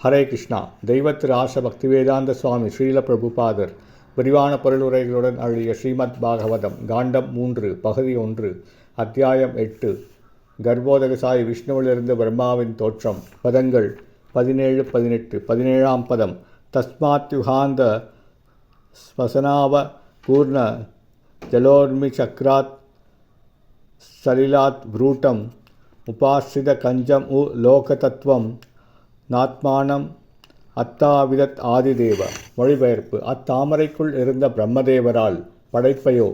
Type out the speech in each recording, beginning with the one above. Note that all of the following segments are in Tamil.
ஹரே கிருஷ்ணா. தெய்வத்திரு ஆச பக்திவேதாந்த சுவாமி ஸ்ரீல பிரபுபாதர் விரிவான பொருளுரைகளுடன் அழிய ஸ்ரீமத் பாகவதம் காண்டம் 3 பகுதி 1 அத்தியாயம் 8 கர்ப்போதகசாயி விஷ்ணுவிலிருந்து பிரம்மாவின் தோற்றம். பதங்கள் 17-18. 17ஆம் பதம். தஸ்மாத் யுகாந்த ஸ்வசனாவ பூர்ண ஜலோர்மி சக்ராத் சலிலாத் ப்ரூட்டம் உபாஸ்ரித கஞ்சம் லோகதத்துவம் நாத்மானம் அத்தாவிதத் ஆதிதேவ. மொழிபெயர்ப்பு. அத்தாமரைக்குள் இருந்த பிரம்மதேவரால் படைப்பையோ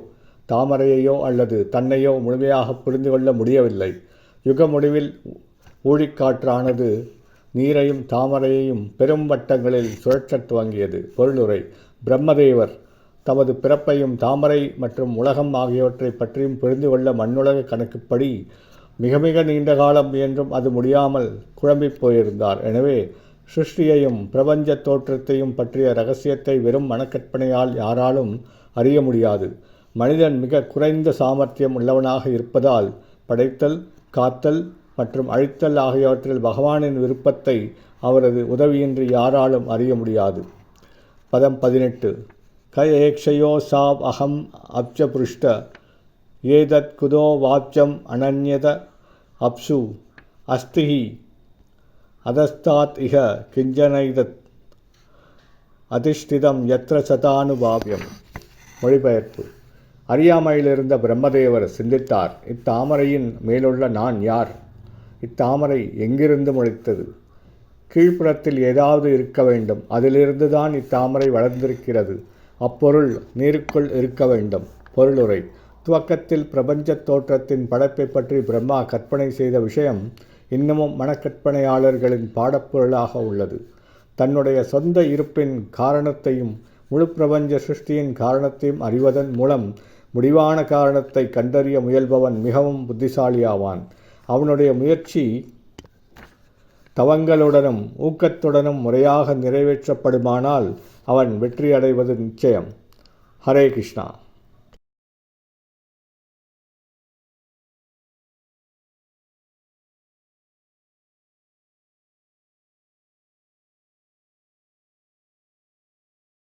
தாமரையையோ அல்லது தன்னையோ முழுமையாக புரிந்து கொள்ள முடியவில்லை. யுக முடிவில் ஊழிக்காற்றானது நீரையும் தாமரையையும் பெரும் வட்டங்களில் சுழற்றத் துவங்கியது. பொருளுரை. பிரம்மதேவர் தமது பிறப்பையும் தாமரை மற்றும் உலகம் ஆகியவற்றை பற்றியும் புரிந்து கொள்ள மண்ணுலக கணக்குப்படி மிக மிக நீண்ட காலம் முயன்றும் அது முடியாமல் குழம்பிப் போயிருந்தார். எனவே சிருஷ்டியையும் பிரபஞ்ச தோற்றத்தையும் பற்றிய இரகசியத்தை வெறும் மனக்கற்பனையால் யாராலும் அறிய முடியாது. மனிதன் மிக குறைந்த சாமர்த்தியம் உள்ளவனாக இருப்பதால் படைத்தல், காத்தல் மற்றும் அழித்தல் ஆகியவற்றில் பகவானின் விருப்பத்தை அவரது உதவியின்றி யாராலும் அறிய முடியாது. பதம் 18. க ஏக்ஷயோ சாவ் அகம் அப்சபுருஷ்ட ஏதத் குதோ வாப்சம் அனன்யத அப்சு அஸ்திஹி அதஸ்தாத் இஹ கிஞ்சனைதத் அதிஷ்டிதம் யத்ர சதானுபாவியம். மொழிபெயர்ப்பு. அறியாமையிலிருந்த பிரம்மதேவர் சிந்தித்தார், இத்தாமரையின் மேலுள்ள நான் யார்? இத்தாமரை எங்கிருந்து முளைத்தது? கீழ்ப்புறத்தில் ஏதாவது இருக்க வேண்டும். அதிலிருந்து தான் இத்தாமரை வளர்ந்திருக்கிறது. அப்பொருள் நீருக்குள் இருக்க வேண்டும். பொருளுரை. துவக்கத்தில் பிரபஞ்ச தோற்றத்தின் படைப்பை பற்றி பிரம்மா கற்பனை செய்த விஷயம் இன்னமும் மனக்கற்பனையாளர்களின் பாடப்பொருளாக உள்ளது. தன்னுடைய சொந்த இருப்பின் காரணத்தையும் முழு பிரபஞ்ச சிருஷ்டியின் காரணத்தையும் அறிவதன் மூலம் முடிவான காரணத்தை கண்டறிய முயல்பவன் மிகவும் புத்திசாலியாவான். அவனுடைய முயற்சி தவங்களுடனும் ஊக்கத்துடனும் முறையாக நிறைவேற்றப்படுமானால் அவன் வெற்றியடைவது நிச்சயம். ஹரே கிருஷ்ணா.